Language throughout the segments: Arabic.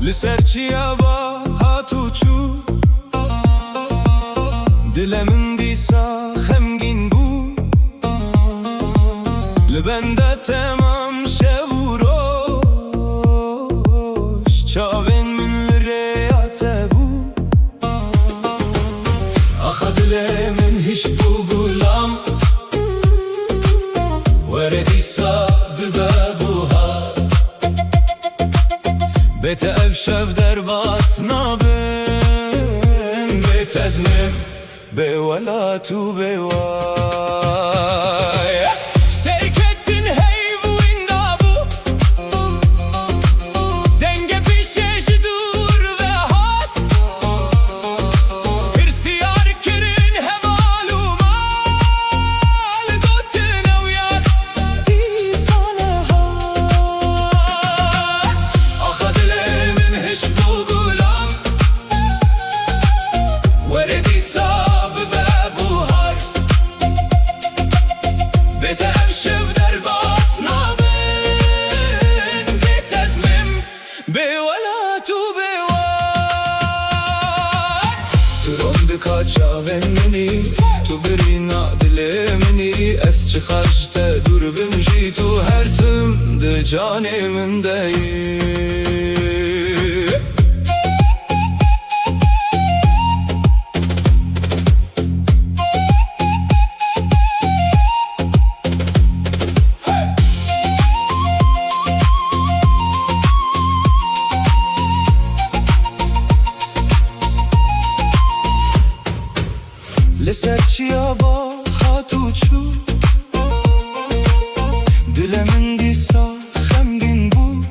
لسرچیا با هاتو چو دلمن دیسا خمگین بو لبنده تمام شو روش چاوین من لریات بو آخا دلمن هش بو بولام وردیسا ببابوها بيت أفشف درباس نابن بيت أزمم بولات وبواي ستيكتن هيف ويندابو دنجة بيشيش دور وهات برسيار كرين همالو مال قوتنا ويار دي صالحات أخذ من هشبو قولام وردي صاب بابوهار بيت أبشف درباس نابن بيت أزمم بولات وبوار ترون بكاتشا مني تبرينا دلمني أسچ خرجت دور بمجي تو هرتم ده جاني من دهي لسرچیا با هاتو چو دلمن دیسا خمگین بو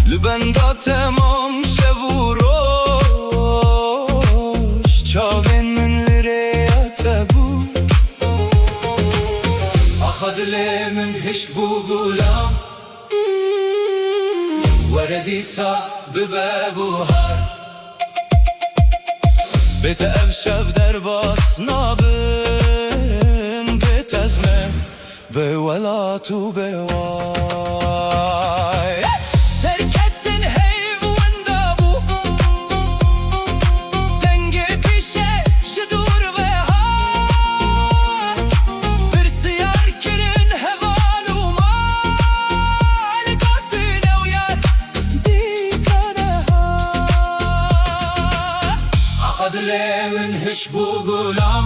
لبنده تمام شو روش چاوین من لریات بو آخا دلمن هش بو گولام وردیسا ببابوهار بيت أفشف درباس نابن بيت أزمم بولات وبواي سركتن هيف وندابو دنجة بيشي شدور وهات برسيار كرين هوالو مال قوتنا ويار دي صالحات أخذ من هشبو قولام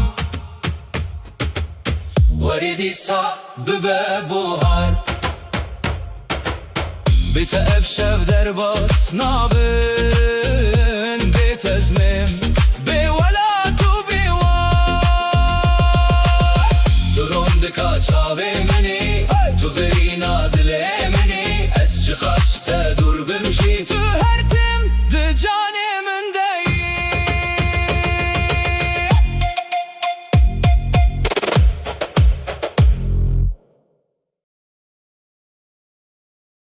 وردي صاب ببابوهار بيت أفشف درباس نابن بيت أزمم